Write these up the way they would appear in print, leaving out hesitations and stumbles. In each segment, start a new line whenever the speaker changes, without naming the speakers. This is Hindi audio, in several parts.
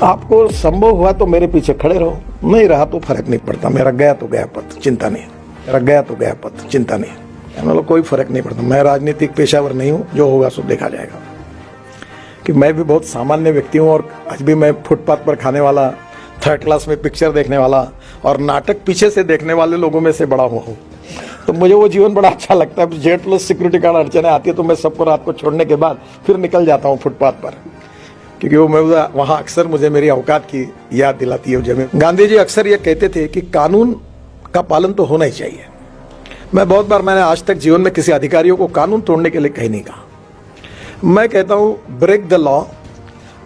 आपको संभव हुआ तो मेरे पीछे खड़े रहो, नहीं रहा तो फर्क नहीं पड़ता। मेरा गया तो गया पथ, चिंता नहीं। मेरा गया तो गया पथ, चिंता नहीं। मतलब कोई फर्क नहीं पड़ता। मैं राजनीतिक पेशावर नहीं हूँ, जो होगा सो देखा जाएगा। कि मैं भी बहुत सामान्य व्यक्ति हूँ और आज भी मैं फुटपाथ पर खाने वाला, थर्ड क्लास में पिक्चर देखने वाला और नाटक पीछे से देखने वाले लोगों में से बड़ा हुआ हूँ। तो मुझे वो जीवन बड़ा अच्छा लगता है। जेट प्लस सिक्योरिटी गार्ड अड़चने आती है तो मैं सबको रात को छोड़ने के बाद फिर निकल जाता हूँ फुटपाथ पर, क्योंकि वो मैं वहाँ अक्सर मुझे मेरी औकात की याद दिलाती है। जब गांधी जी अक्सर ये कहते थे कि कानून का पालन तो होना ही चाहिए। मैंने आज तक जीवन में किसी अधिकारियों को कानून तोड़ने के लिए कहीं नहीं कहा। मैं कहता हूं break the law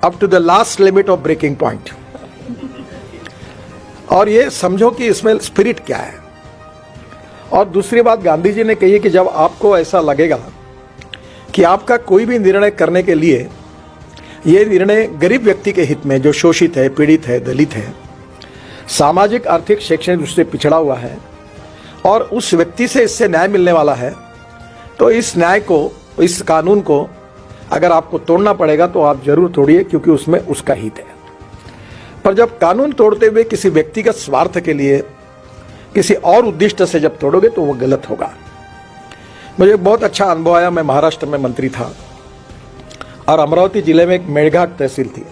up to the last limit of breaking point. और ये समझो कि इसमें स्पिरिट क्या है। और दूसरी बात गांधी जी ने कही है कि जब आपको ऐसा लगेगा कि आपका कोई भी निर्णय करने के लिए ये निर्णय गरीब व्यक्ति के हित में, जो शोषित है, पीड़ित है, दलित है, सामाजिक, आर्थिक, शैक्षणिक दृष्टि से पिछड़ा हुआ है और उस व्यक्ति से इससे न्याय मिलने वाला है, तो इस न्याय को, इस कानून को अगर आपको तोड़ना पड़ेगा तो आप जरूर तोड़िए, क्योंकि उसमें उसका हित है। पर जब कानून तोड़ते हुए किसी व्यक्तिगत स्वार्थ के लिए, किसी और उद्देश्य से जब तोड़ोगे तो वो गलत होगा। मुझे बहुत अच्छा अनुभव आया। मैं महाराष्ट्र में मंत्री था और अमरावती जिले में एक मेड़घाट तहसील थी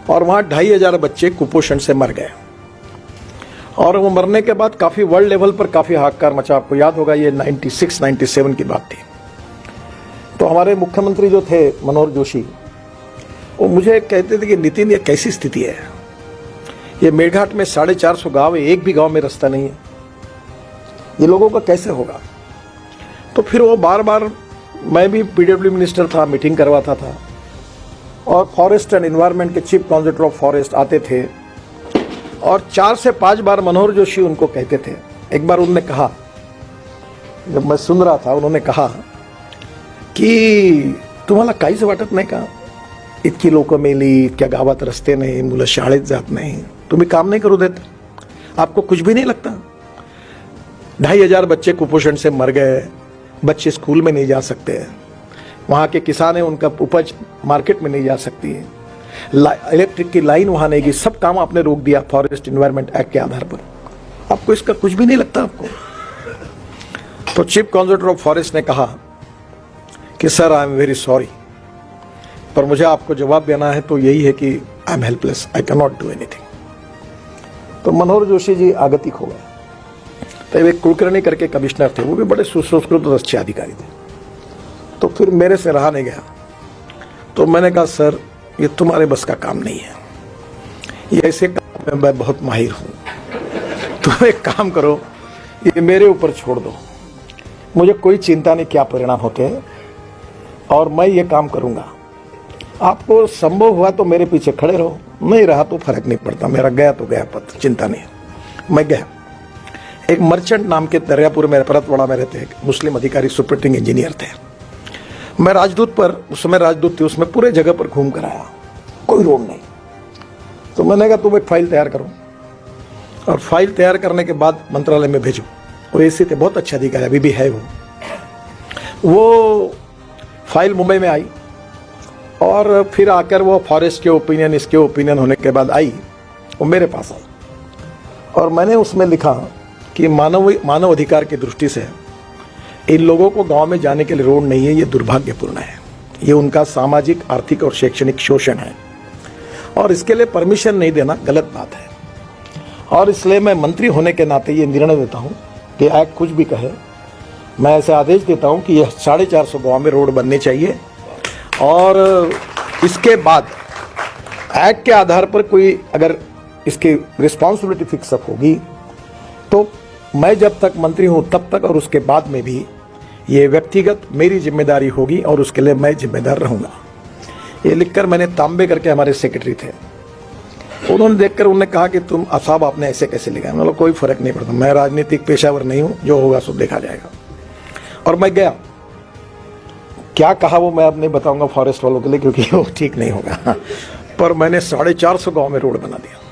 और वहां 2500 बच्चे कुपोषण से मर गए। और वो मरने के बाद काफी वर्ल्ड लेवल पर काफी हाहाकार मचा। आपको याद होगा, ये 96-97 की बात थी। तो हमारे मुख्यमंत्री जो थे मनोहर जोशी, वो मुझे कहते थे कि नितिन, ये कैसी स्थिति है, ये मेड़घाट में 450 गांव है, एक भी गांव में रास्ता नहीं है, ये लोगों का कैसे होगा। तो फिर वो बार बार, मैं भी पीडब्ल्यू मिनिस्टर था, मीटिंग करवाता था और फॉरेस्ट एंड एनवायरनमेंट के चीफ कॉन्जर्वेटर ऑफ फॉरेस्ट आते थे और 4 से 5 बार मनोहर जोशी उनको कहते थे। एक बार उन्होंने कहा, जब मैं सुन रहा था, उन्होंने कहा की तुम्हाला काहीच वाटत नाही का, इतकी लोक मेली, इतक्या गावात रस्ते नाही, मुलं शाळेत जात नाही, तुम्ही काम नहीं करू देत, आपको कुछ भी नहीं लगता। 2500 बच्चे कुपोषण से मर गए, बच्चे स्कूल में नहीं जा सकते, वहाँ के किसान है, उनका उपज मार्केट में नहीं जा सकती है, इलेक्ट्रिक की लाइन वहाँ नहीं गई, सब काम आपने रोक दिया फॉरेस्ट एनवायरनमेंट एक्ट के आधार पर, आपको इसका कुछ भी नहीं लगता आपको। तो चीफ कॉन्जर्वेटर ऑफ फॉरेस्ट ने कहा कि sir, I am very sorry, पर मुझे आपको जवाब देना है तो यही है कि I am helpless, I can not do anything. तो मनोहर जोशी जी आगतिक हो गए। तो एक कुलकर्णी करके कमिश्नर थे, वो भी बड़े सुसंस्कृत और अच्छे अधिकारी थे। तो फिर मेरे से रहा नहीं गया, तो मैंने कहा सर, ये तुम्हारे बस का काम नहीं है, ये ऐसे काम में मैं बहुत माहिर हूँ, तुम एक काम करो, ये मेरे ऊपर छोड़ दो, मुझे कोई चिंता नहीं क्या परिणाम होते हैं और मैं ये काम करूंगा। आपको संभव हुआ तो मेरे पीछे खड़े रहो, नहीं रहा तो फर्क नहीं पड़ता। मेरा गया तो गया पथ, चिंता नहीं। मैं गया। एक मर्चेंट नाम के दरियापुर में, परतवाड़ा में रहते एक मुस्लिम अधिकारी, सुपरिटेंडिंग इंजीनियर थे। मैं राजदूत पर, उस समय राजदूत थे, उसमें पूरे जगह पर घूम कर आया, कोई रोड नहीं। तो मैंने कहा तुम एक फाइल तैयार करो और फाइल तैयार करने के बाद मंत्रालय में भेजो। वो ऐसे थे, बहुत अच्छा अधिकारी, अभी भी है वो फाइल मुंबई में आई और फिर आकर वो फॉरेस्ट के ओपिनियन, इसके ओपिनियन होने के बाद आई, वो मेरे पास आई और मैंने उसमें लिखा कि मानव अधिकार की दृष्टि से इन लोगों को गांव में जाने के लिए रोड नहीं है, ये दुर्भाग्यपूर्ण है, ये उनका सामाजिक, आर्थिक और शैक्षणिक शोषण है और इसके लिए परमिशन नहीं देना गलत बात है। और इसलिए मैं मंत्री होने के नाते ये निर्णय देता हूँ कि एक्ट कुछ भी कहे, मैं ऐसे आदेश देता हूँ कि यह 450 गांव में रोड बनने चाहिए और इसके बाद एक्ट के आधार पर कोई अगर इसकी रिस्पॉन्सिबिलिटी फिक्स अप होगी तो मैं जब तक मंत्री हूं तब तक और उसके बाद में भी ये व्यक्तिगत मेरी जिम्मेदारी होगी और उसके लिए मैं जिम्मेदार रहूंगा। ये लिखकर मैंने तांबे करके, हमारे सेक्रेटरी थे, उन्होंने देखकर उन्होंने कहा कि तुम साहब आपने ऐसे कैसे लिखा। मतलब कोई फर्क नहीं पड़ता, मैं राजनीतिक पेशावर नहीं हूं, जो होगा सो देखा जाएगा। और मैं गया, क्या कहा वो मैं अब नहीं बताऊंगा फॉरेस्ट वालों के लिए, क्योंकि वो ठीक नहीं होगा। पर मैंने 450 गांव में रोड बना दिया।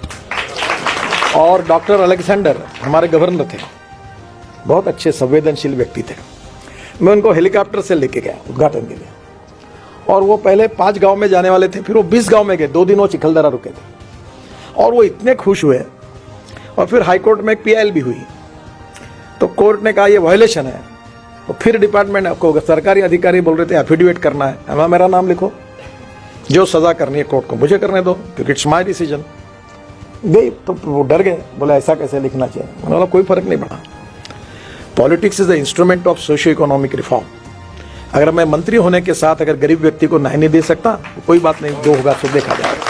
और डॉक्टर अलेक्जेंडर हमारे गवर्नर थे, बहुत अच्छे संवेदनशील व्यक्ति थे। मैं उनको हेलीकॉप्टर से लेके गया उद्घाटन के लिए और वो पहले 5 गांव में जाने वाले थे, फिर वो 20 गांव में गए, 2 दिन वो चिखलदरा रुके थे और वो इतने खुश हुए। और फिर हाईकोर्ट में एक पीआईएल भी हुई, तो कोर्ट ने कहा ये वायलेशन है। तो फिर डिपार्टमेंट को सरकारी अधिकारी बोल रहे थे एफिडेविट करना है, हमें मेरा नाम लिखो, जो सजा करनी है कोर्ट को मुझे करने दो, क्योंकि इट्स माय डिसीजन। गई तो वो डर गए, बोले ऐसा कैसे लिखना चाहिए। मैंने बोला कोई फर्क नहीं पड़ा, politics is the instrument of socio economic reform. अगर मैं मंत्री होने के साथ अगर गरीब व्यक्ति को न्याय नहीं दे सकता, कोई बात नहीं, जो होगा सो देखा जाएगा।